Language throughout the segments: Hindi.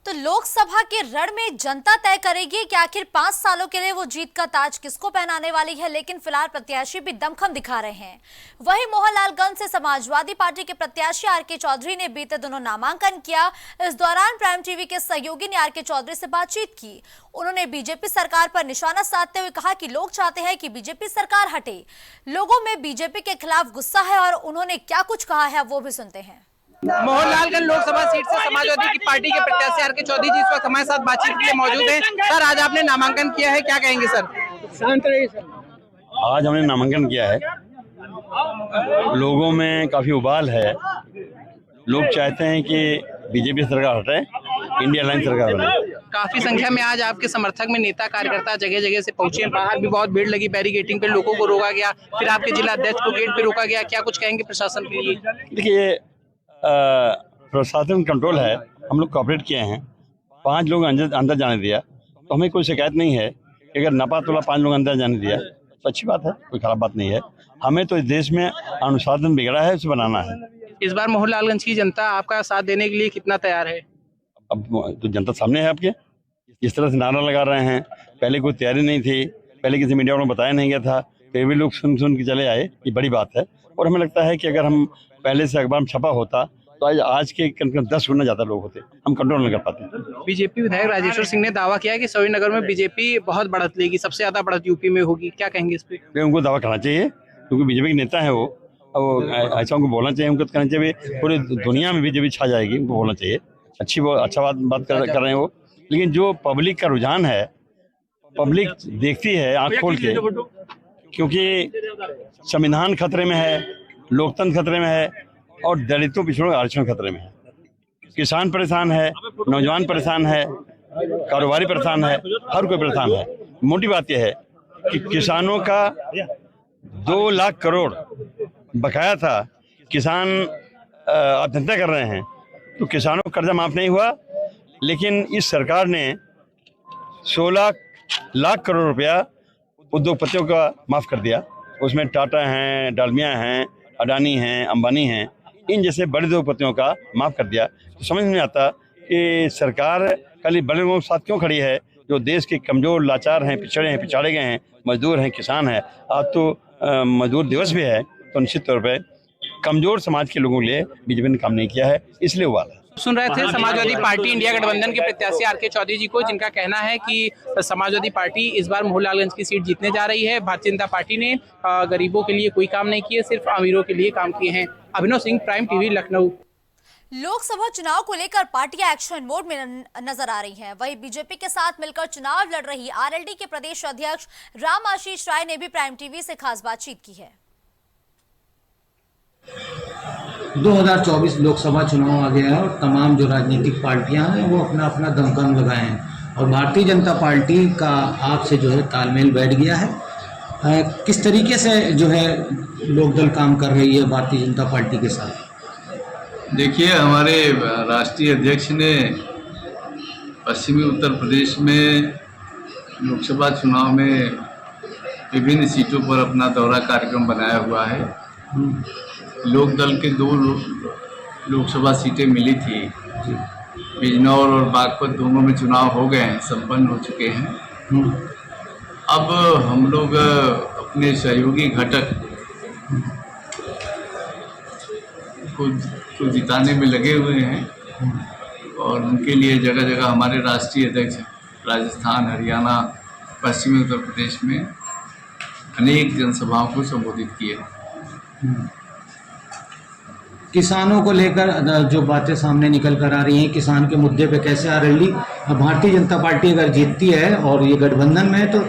तो लोकसभा के रण में जनता तय करेगी कि आखिर 5 सालों के लिए वो जीत का ताज किसको पहनाने वाली है। लेकिन फिलहाल प्रत्याशी भी दमखम दिखा रहे हैं। वहीं मोहनलालगंज से समाजवादी पार्टी के प्रत्याशी आर.के. चौधरी ने बीते दिनों नामांकन किया। इस दौरान प्राइम टीवी के सहयोगी ने आर.के. चौधरी से बातचीत की। उन्होंने बीजेपी सरकार पर निशाना साधते हुए कहा कि लोग चाहते हैं कि बीजेपी सरकार हटे। लोगों में बीजेपी के खिलाफ गुस्सा है और उन्होंने क्या कुछ कहा है वो भी सुनते हैं। मोहनलालगंज लोकसभा सीट से समाजवादी की पार्टी के प्रत्याशी आर.के. चौधरी जी इस वक्त हमारे साथ बातचीत के लिए मौजूद हैं। सर, आज आपने नामांकन किया है, क्या कहेंगे सर? शांत रहिए सर। आज हमने नामांकन किया है। लोगों में काफी उबाल है। लोग चाहते हैं कि बीजेपी सरकार हटे, इंडिया लाइन सरकार बने। काफी संख्या में आज आपके समर्थक में नेता कार्यकर्ता जगह जगह से पहुंचे। बाहर भी बहुत भीड़ लगी, बैरिकेटिंग पे लोगों को रोका गया, फिर आपके जिला अध्यक्ष को गेट पे रोका गया। क्या कुछ कहेंगे प्रशासन के लिए? देखिए, प्रशासन कंट्रोल है। हम लोग कोऑपरेट किए हैं। 5 लोग अंदर जाने दिया तो हमें कोई शिकायत नहीं है कि अगर नपा तोला 5 लोग अंदर जाने दिया तो अच्छी बात है, कोई खराब बात नहीं है। हमें तो इस देश में अनुशासन बिगड़ा है, उसे बनाना है। इस बार मोहनलालगंज की जनता आपका साथ देने के लिए कितना तैयार है? अब तो जनता सामने है आपके। जिस तरह से नारा लगा रहे हैं, पहले कोई तैयारी नहीं थी, पहले किसी मीडिया वालों को बताया नहीं गया था, फिर भी लोग सुन के चले आए, ये बड़ी बात है। और हमें लगता है कि अगर हम पहले से अखबार में छपा होता तो आज के 10 गुना ज्यादा लोग होते। हम कंट्रोल नहीं कर पाते। बीजेपी विधायक राजेश्वर सिंह ने दावा किया कि सौरीनगर में बीजेपी बहुत बढ़त लेगी, सबसे ज्यादा बढ़त यूपी में होगी। क्या कहेंगे इस पे? उनको दावा करना चाहिए क्योंकि बीजेपी के नेता है वो। ऐसा उनको बोलना चाहिए, उनको कहना चाहिए पूरी दुनिया में बीजेपी छा जाएगी, उनको बोलना चाहिए। अच्छा बात कर रहे हैं वो। लेकिन जो पब्लिक का रुझान है, पब्लिक देखती है आंख खोल के, क्योंकि संविधान खतरे में है, लोकतंत्र खतरे में है और दलितों पिछड़ों का आरक्षण खतरे में है। किसान परेशान है, नौजवान परेशान है, कारोबारी परेशान है, हर कोई परेशान है। मोटी बात यह है कि किसानों का 2 लाख करोड़ बकाया था। किसान आत्महत्या कर रहे हैं तो किसानों का कर्जा माफ नहीं हुआ। लेकिन इस सरकार ने 16 लाख करोड़ रुपया उद्योगपतियों का माफ कर दिया। उसमें टाटा हैं, डालमिया हैं, अडानी हैं, अंबानी हैं, इन जैसे बड़े उद्योगपतियों का माफ कर दिया। तो समझ नहीं आता कि सरकार खाली बड़े लोगों के साथ क्यों खड़ी है, जो देश के कमजोर, लाचार हैं, पिछाड़े गए हैं, मजदूर हैं, किसान हैं। आज तो मजदूर दिवस भी है, तो निश्चित तौर पर कमजोर समाज के लोगों के लिए बीजेपी ने काम नहीं किया है, इसलिए हुआ है। सुन रहे थे समाजवादी पार्टी इंडिया गठबंधन के प्रत्याशी आर.के. चौधरी जी को, जिनका कहना है कि समाजवादी पार्टी इस बार मोहनलालगंज की सीट जीतने जा रही है। भारतीय जनता पार्टी ने गरीबों के लिए कोई काम नहीं किए, सिर्फ अमीरों के लिए काम किए हैं। अभिनव सिंह, प्राइम टीवी, लखनऊ। लोकसभा चुनाव को लेकर पार्टियां एक्शन मोड में नजर आ रही हैं। वहीं बीजेपी के साथ मिलकर चुनाव लड़ रही आरएलडी के प्रदेश अध्यक्ष राम आशीष राय ने भी प्राइम टीवी से खास बातचीत की है। 2024 लोकसभा चुनाव आ गया है और तमाम जो राजनीतिक पार्टियां हैं वो अपना अपना दमखम लगाए हैं और भारतीय जनता पार्टी का आपसे जो है तालमेल बैठ गया है। किस तरीके से जो है लोकदल काम कर रही है भारतीय जनता पार्टी के साथ? देखिए, हमारे राष्ट्रीय अध्यक्ष ने पश्चिमी उत्तर प्रदेश में लोकसभा चुनाव में विभिन्न सीटों पर अपना दौरा कार्यक्रम बनाया हुआ है। लोकदल के 2 लोकसभा सीटें मिली थी। बिजनौर और बागपत दोनों में चुनाव हो गए हैं, संपन्न हो चुके हैं। अब हम लोग अपने सहयोगी घटक को जिताने में लगे हुए हैं और उनके लिए जगह जगह हमारे राष्ट्रीय अध्यक्ष राजस्थान, हरियाणा, पश्चिमी उत्तर प्रदेश में अनेक जनसभाओं को संबोधित किए। किसानों को लेकर जो बातें सामने निकल कर आ रही हैं, किसान के मुद्दे पे कैसे आरएलडी भारतीय जनता पार्टी अगर जीतती है और ये गठबंधन में है तो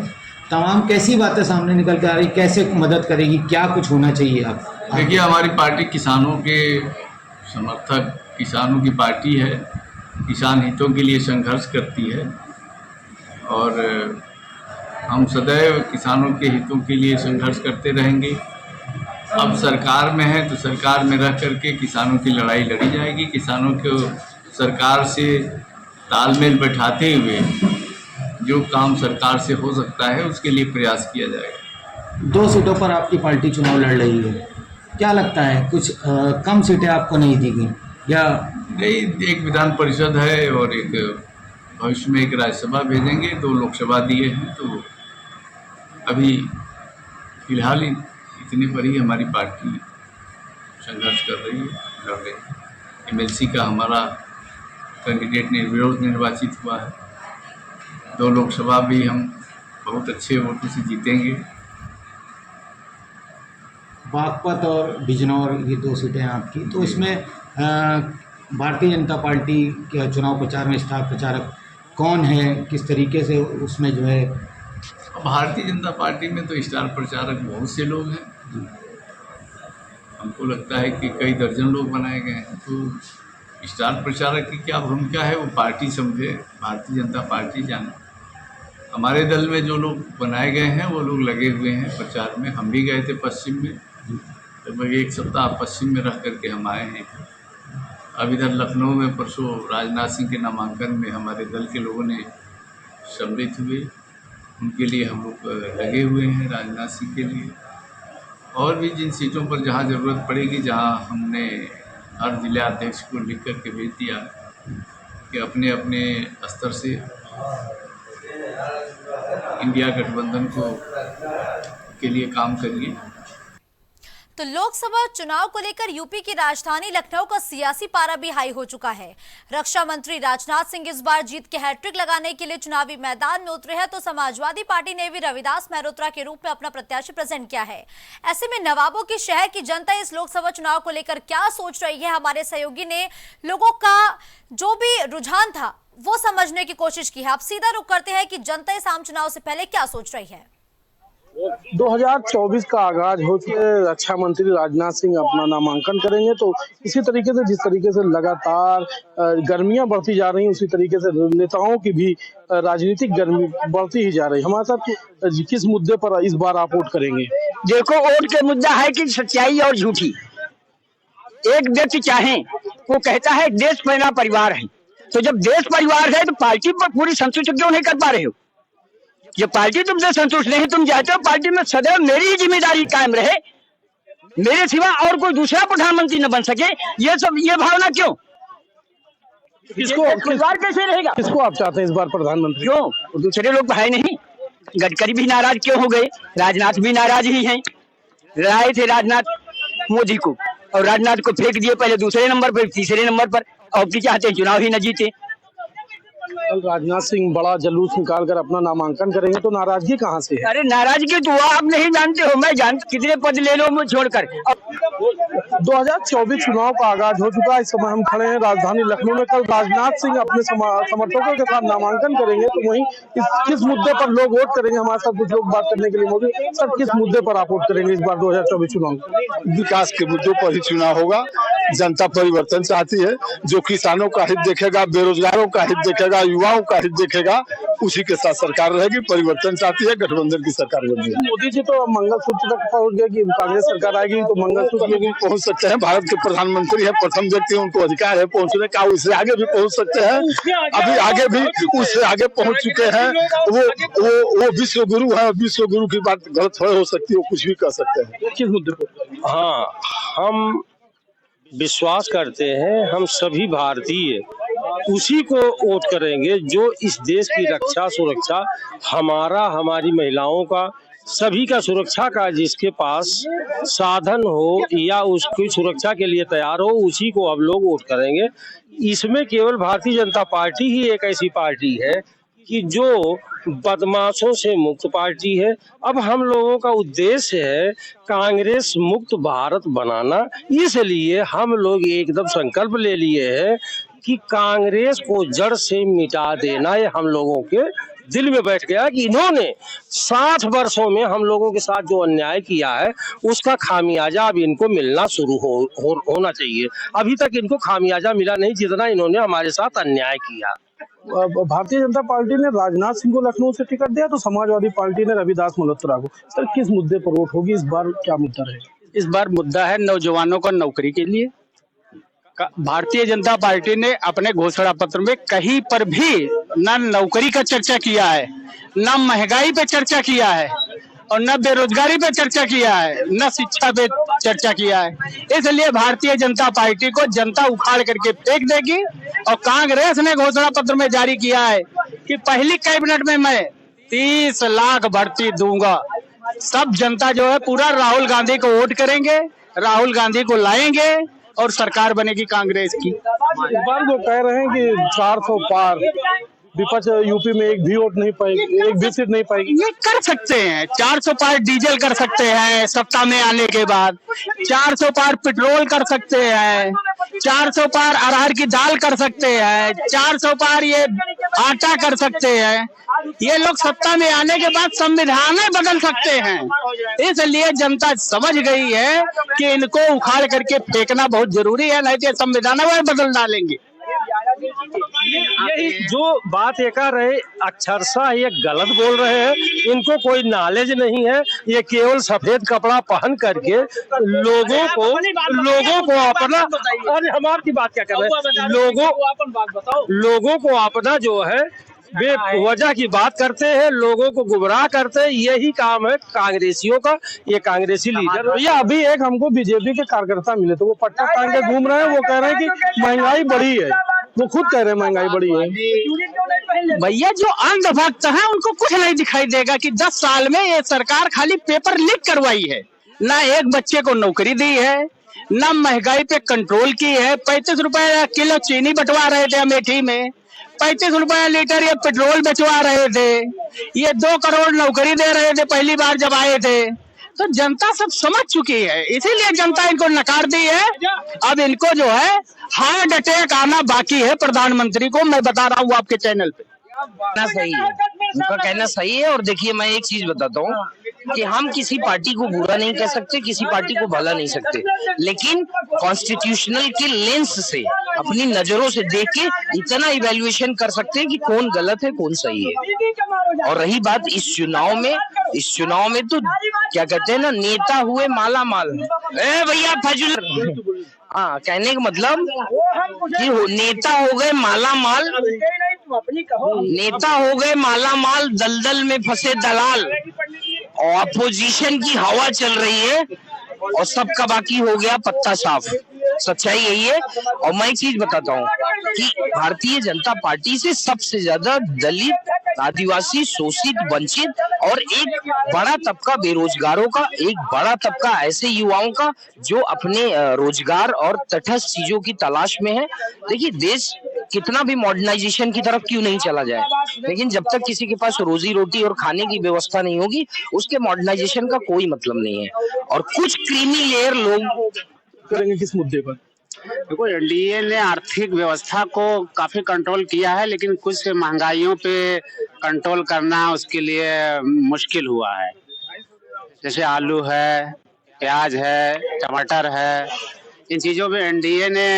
तमाम कैसी बातें सामने निकल कर आ रही, कैसे मदद करेगी, क्या कुछ होना चाहिए? आप देखिए, हमारी पार्टी किसानों के समर्थक, किसानों की पार्टी है, किसान हितों के लिए संघर्ष करती है और हम सदैव किसानों के हितों के लिए संघर्ष करते रहेंगे। अब सरकार में है तो सरकार में रह करके किसानों की लड़ाई लड़ी जाएगी। किसानों को सरकार से तालमेल बैठाते हुए जो काम सरकार से हो सकता है उसके लिए प्रयास किया जाएगा। 2 सीटों पर आपकी पार्टी चुनाव लड़ रही है, क्या लगता है कुछ कम सीटें आपको नहीं दी गई? या नहीं, एक विधान परिषद है और एक भविष्य में एक राज्यसभा भेजेंगे, 2 लोकसभा दिए हैं, तो अभी फिलहाल इतने पर ही हमारी पार्टी संघर्ष कर रही है, लड़ रही है। MLC का हमारा कैंडिडेट निर्विरोध निर्वाचित हुआ है, 2 लोकसभा भी हम बहुत अच्छे वोटों से जीतेंगे। बागपत और बिजनौर ये 2 सीटें आपकी, तो इसमें भारतीय जनता पार्टी के चुनाव प्रचार में स्टार प्रचारक कौन है, किस तरीके से उसमें जो है? भारतीय जनता पार्टी में तो स्टार प्रचारक बहुत से लोग हैं, हमको लगता है कि कई दर्जन लोग बनाए गए हैं, तो स्टार प्रचारक की क्या भूमिका है वो पार्टी समझे, भारतीय जनता पार्टी जाने। हमारे दल में जो लोग बनाए गए हैं वो लोग लगे हुए हैं प्रचार में। हम भी गए थे पश्चिम में, लगभग 1 सप्ताह पश्चिम में रह करके हम आए हैं। अब इधर लखनऊ में परसों राजनाथ सिंह के नामांकन में हमारे दल के लोगों ने सम्मिलित हुए, उनके लिए हम लोग लगे हुए हैं, राजनाथ सिंह के लिए। और भी जिन सीटों पर जहां ज़रूरत पड़ेगी, जहां हमने हर जिला अध्यक्ष को लिख कर के भेज दिया कि अपने अपने स्तर से इंडिया गठबंधन के लिए काम करिए। तो लोकसभा चुनाव को लेकर यूपी की राजधानी लखनऊ का सियासी पारा भी हाई हो चुका है। रक्षा मंत्री राजनाथ सिंह इस बार जीत के हैट्रिक लगाने के लिए चुनावी मैदान में उतरे हैं, तो समाजवादी पार्टी ने भी रविदास मेहरोत्रा के रूप में अपना प्रत्याशी प्रेजेंट किया है। ऐसे में नवाबों की शहर की जनता इस लोकसभा चुनाव को लेकर क्या सोच रही है, हमारे सहयोगी ने लोगों का जो भी रुझान था वो समझने की कोशिश की है। अब सीधा रुख करते हैं कि जनता इस आम चुनाव से पहले क्या सोच रही है। 2024 का आगाज हो चुके, रक्षा मंत्री राजनाथ सिंह अपना नामांकन करेंगे, तो इसी तरीके से जिस तरीके से लगातार गर्मियां बढ़ती जा रही, उसी तरीके से नेताओं की भी राजनीतिक गर्मी बढ़ती ही जा रही। हमारे साथ किस मुद्दे पर इस बार आप वोट करेंगे? देखो, वोट का मुद्दा है कि सच्चाई और झूठी। एक व्यक्ति चाहे वो कहता है देश मेरा परिवार है, तो जब देश परिवार है तो पार्टी पर पूरी संतुष्ट क्यों नहीं कर पा रहे हो? जब पार्टी तुमसे संतुष्ट नहीं, तुम चाहते हो पार्टी में सदैव मेरी ही जिम्मेदारी कायम रहे, मेरे सिवा और कोई दूसरा प्रधानमंत्री न बन सके, ये भावना क्यों? परिवार कैसे रहेगा? किसको आप चाहते हैं इस बार प्रधानमंत्री? क्यों दूसरे लोग है नहीं? गडकरी भी नाराज क्यों हो गए? राजनाथ भी नाराज ही हैं। लाए थे राजनाथ मोदी को, और राजनाथ को फेंक दिए, पहले दूसरे नंबर पर, तीसरे नंबर पर, और भी चाहते हैं चुनाव ही न जीते। कल राजनाथ सिंह बड़ा जुलूस निकालकर अपना नामांकन करेंगे, तो नाराजगी कहां से है? अरे नाराजगी तो आप नहीं जानते हो, मैं कितने पद ले लो मुझे छोड़कर। 2024 चुनाव का आगाज हो चुका है। इस समय हम खड़े हैं राजधानी लखनऊ में। कल राजनाथ सिंह अपने समर्थकों के साथ नामांकन करेंगे, तो वहीं किस मुद्दे पर लोग वोट करेंगे? हमारे साथ कुछ लोग बात करने के लिए मौजूद। सर, किस मुद्दे पर आप वोट करेंगे इस बार 2024 चुनाव? विकास के मुद्दों पर ही चुनाव होगा। जनता परिवर्तन चाहती है, जो किसानों का हित देखेगा, बेरोजगारों का हित देखेगा, युवाओं का हित देखेगा, उसी के साथ सरकार रहेगी। परिवर्तन चाहती है, गठबंधन की सरकार बनेगी। मोदी जी तो मंगलसूत्र तक पहुंच गए कि कांग्रेस सरकार आएगी तो मंगलसूत्र भी पहुंच सकते हैं। भारत के प्रधानमंत्री है, प्रथम व्यक्ति, उनको अधिकार है पहुंचने का। उससे आगे भी पहुंच सकते हैं, अभी आगे भी उससे आगे पहुंच चुके हैं। वो विश्व गुरु है, विश्व गुरु की बात गलत हो सकती है, वो कुछ भी कर सकते हैं। किस मुद्दे पर? हाँ, हम विश्वास करते हैं, हम सभी भारतीय उसी को वोट करेंगे जो इस देश की रक्षा सुरक्षा, हमारी महिलाओं का, सभी का सुरक्षा का जिसके पास साधन हो या उसकी सुरक्षा के लिए तैयार हो, उसी को अब लोग वोट करेंगे। इसमें केवल भारतीय जनता पार्टी ही एक ऐसी पार्टी है कि जो बदमाशों से मुक्त पार्टी है। अब हम लोगों का उद्देश्य है कांग्रेस मुक्त भारत बनाना, इसलिए हम लोग एकदम संकल्प ले लिए हैं कि कांग्रेस को जड़ से मिटा देना। ये हम लोगों के दिल में बैठ गया कि इन्होंने 60 वर्षों में हम लोगों के साथ जो अन्याय किया है, उसका खामियाजा अब इनको मिलना शुरू होना चाहिए। अभी तक इनको खामियाजा मिला नहीं जितना इन्होंने हमारे साथ अन्याय किया। भारतीय जनता पार्टी ने राजनाथ सिंह को लखनऊ से टिकट दिया, तो समाजवादी पार्टी ने रविदास मल्होत्रा को। सर, किस मुद्दे पर वोट होगी इस बार? क्या मुद्दा रहेगा? इस बार मुद्दा है नौजवानों को नौकरी के लिए। भारतीय जनता पार्टी ने अपने घोषणा पत्र में कहीं पर भी न नौकरी का चर्चा किया है, न महंगाई पे चर्चा किया है, और न बेरोजगारी पे चर्चा किया है, न शिक्षा पे चर्चा किया है। इसलिए भारतीय जनता पार्टी को जनता उखाड़ करके फेंक देगी। और कांग्रेस ने घोषणा पत्र में जारी किया है कि पहली कैबिनेट में मैं 30 लाख भर्ती दूंगा। सब जनता जो है पूरा राहुल गांधी को वोट करेंगे, राहुल गांधी को लाएंगे और सरकार बनेगी कांग्रेस की। इस बार वो कह रहे हैं कि 400 पार, विपक्ष यूपी में एक भी वोट नहीं पाएगी, एक भी सीट नहीं पाएगी। ये कर सकते हैं, 400 पार डीजल कर सकते हैं सत्ता में आने के बाद, 400 पार पेट्रोल कर सकते हैं, 400 पार अरहर की दाल कर सकते हैं, 400 पार ये आटा कर सकते हैं। ये लोग सत्ता में आने के बाद संविधान बदल सकते हैं। इसलिए जनता समझ गई है कि इनको उखाड़ करके फेंकना बहुत जरूरी है, नहीं तो संविधान बदल डालेंगे। यही जो बात ये कर रहे अक्षरशः ये गलत बोल रहे हैं। इनको कोई नॉलेज नहीं है। ये केवल सफेद कपड़ा पहन करके लोगों को अपना, अरे हम आपकी बात क्या कर रहे हैं, लोगों को अपना जो है बेवजह की बात करते हैं, लोगों को गुमराह करते हैं। यही काम है कांग्रेसियों का। ये कांग्रेसी लीडर भैया अभी एक हमको बीजेपी के कार्यकर्ता मिले तो वो पट्टा टांग के घूम रहे हैं। वो कह रहे हैं कि महंगाई बढ़ी है, वो खुद कह रहे हैं महंगाई बढ़ी है। भैया जो अंधभक्त हैं उनको कुछ नहीं दिखाई देगा कि 10 साल में ये सरकार खाली पेपर लीक करवाई है, ना एक बच्चे को नौकरी दी है, ना महंगाई पे कंट्रोल की है। 35 रुपए किलो चीनी बंटवा रहे थे अमेठी में, 35 रुपए लीटर ये पेट्रोल बेचवा रहे थे, ये 2 करोड़ नौकरी दे रहे थे पहली बार जब आए थे। तो जनता सब समझ चुकी है, इसीलिए जनता इनको नकार दी है। अब इनको जो है हार्ट अटैक आना बाकी है प्रधानमंत्री को, मैं बता रहा हूँ आपके चैनल पे। कहना सही है, उनका कहना सही है। और देखिए मैं एक चीज बताता हूँ कि हम किसी पार्टी को बुरा नहीं कह सकते, किसी पार्टी को भला नहीं सकते, लेकिन कॉन्स्टिट्यूशनल के लेंस से अपनी नजरों से देख के इतना इवैल्यूएशन कर सकते हैं कि कौन गलत है कौन सही है। और रही बात इस चुनाव में तो क्या कहते हैं ना, नेता हुए माला माल। भैया फजूल, हाँ कहने का मतलब कि नेता हो गए माला माल, दलदल में फंसे दलाल, और अपोजिशन की हवा चल रही है और सबका बाकी हो गया पत्ता साफ। सच्चाई यही है। और मैं एक चीज बताता हूँ कि भारतीय जनता पार्टी से सबसे ज्यादा दलित, आदिवासी, शोषित, वंचित और एक बड़ा तबका बेरोजगारों का, एक बड़ा तबका ऐसे युवाओं का जो अपने रोजगार और तटस्थ चीजों की तलाश में है। देखिए देश कितना भी मॉडर्नाइजेशन की तरफ क्यों नहीं चला जाए, लेकिन जब तक किसी के पास रोजी रोटी और खाने की व्यवस्था नहीं होगी उसके मॉडर्नाइजेशन का कोई मतलब नहीं है। और कुछ क्रीमी लेयर लोग करेंगे किस मुद्दे पर? देखो एनडीए ने आर्थिक व्यवस्था को काफी कंट्रोल किया है, लेकिन कुछ महंगाइयों पे कंट्रोल करना उसके लिए मुश्किल हुआ है। जैसे आलू है, प्याज है, टमाटर है, इन चीजों पे एनडीए ने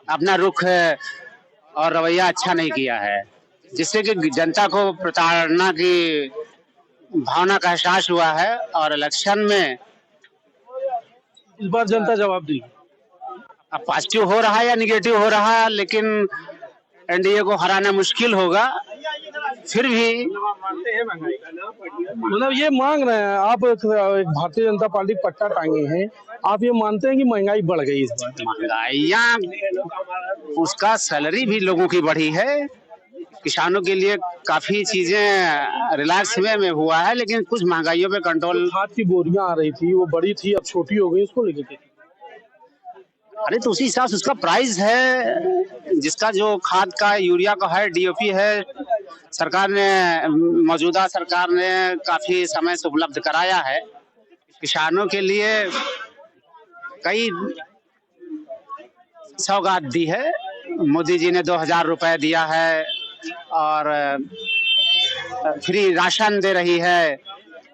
अपना रुख और रवैया अच्छा नहीं किया है, जिससे कि जनता को प्रताड़ना की भावना का एहसास हुआ है। और इलेक्शन में इस बार जनता जवाब देगी। अब पॉजिटिव हो रहा है या निगेटिव हो रहा है, लेकिन एनडीए को हराना मुश्किल होगा। फिर भी मतलब ये मांग रहे हैं आप, एक भारतीय जनता पार्टी पट्टा टांगे हैं, आप ये मानते हैं कि महंगाई बढ़ गई इस बार? महंगाइयाँ, उसका सैलरी भी लोगों की बढ़ी है, किसानों के लिए काफी चीजें रिलैक्स में हुआ है, लेकिन कुछ महंगाइयों पे कंट्रोल। खाद की बोरियां आ रही थी, वो बड़ी थी अब छोटी हो गई, उसको लेकर? अरे तो उसी हिसाब से उसका प्राइस है, जिसका जो खाद का यूरिया का है, डीओपी है, सरकार ने, मौजूदा सरकार ने काफी समय से उपलब्ध कराया है। किसानों के लिए कई सौगात दी है। मोदी जी ने 2000 रुपए दिया है और फ्री राशन दे रही है।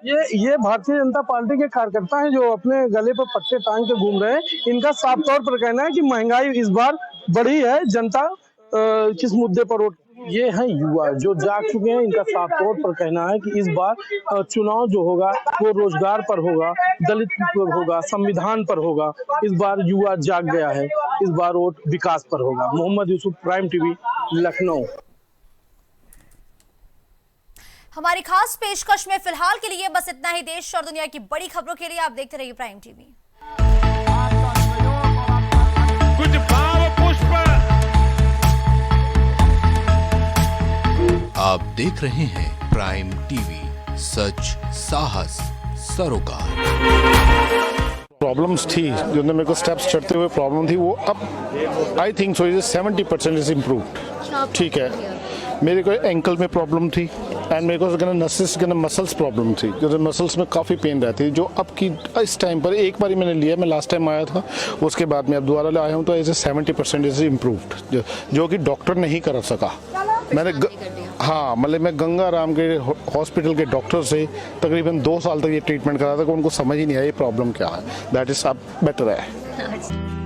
ये भारतीय जनता पार्टी के कार्यकर्ता हैं जो अपने गले पर पट्टे टांग के घूम रहे हैं। इनका साफ तौर पर कहना है कि महंगाई इस बार बढ़ी है, जनता किस मुद्दे पर वोट। ये हैं युवा जो जाग चुके हैं। इनका साफ तौर पर कहना है कि इस बार चुनाव जो होगा वो रोजगार पर होगा, दलित पर होगा, संविधान पर होगा। इस बार युवा जाग गया है, इस बार वोट विकास पर होगा। Mohammed Yusuf, prime TV, Lucknow. हमारी खास पेशकश में फिलहाल के लिए बस इतना ही। देश और दुनिया की बड़ी खबरों के लिए आप देखते रहिए प्राइम टीवी। कुछ भाव पुष्प। आप देख रहे हैं प्राइम टीवी, सच साहस सरोकार। प्रॉब्लम्स थी जो मेरे को स्टेप्स चढ़ते हुए प्रॉब्लम थी, वो अब I think so 70% is improved. ठीक है, मेरे को एंकल में प्रॉब्लम थी एंड मेरे को नसेस मसल्स प्रॉब्लम थी, जो मसल्स में काफ़ी पेन रहती है, जो अब की इस टाइम पर एक बार मैंने लिया, मैं लास्ट टाइम आया था, उसके बाद मैं अब दोबारा आया हूँ, तो ऐसे 70% इज इम्प्रूव्ड, जो कि डॉक्टर नहीं कर सका। मैंने हाँ, मतलब मैं गंगा राम के हॉस्पिटल के डॉक्टर से तकरीबन 2 साल तक ये ट्रीटमेंट करा था, कि उनको समझ ही नहीं आया ये प्रॉब्लम क्या है। दैट इज अब बेटर है।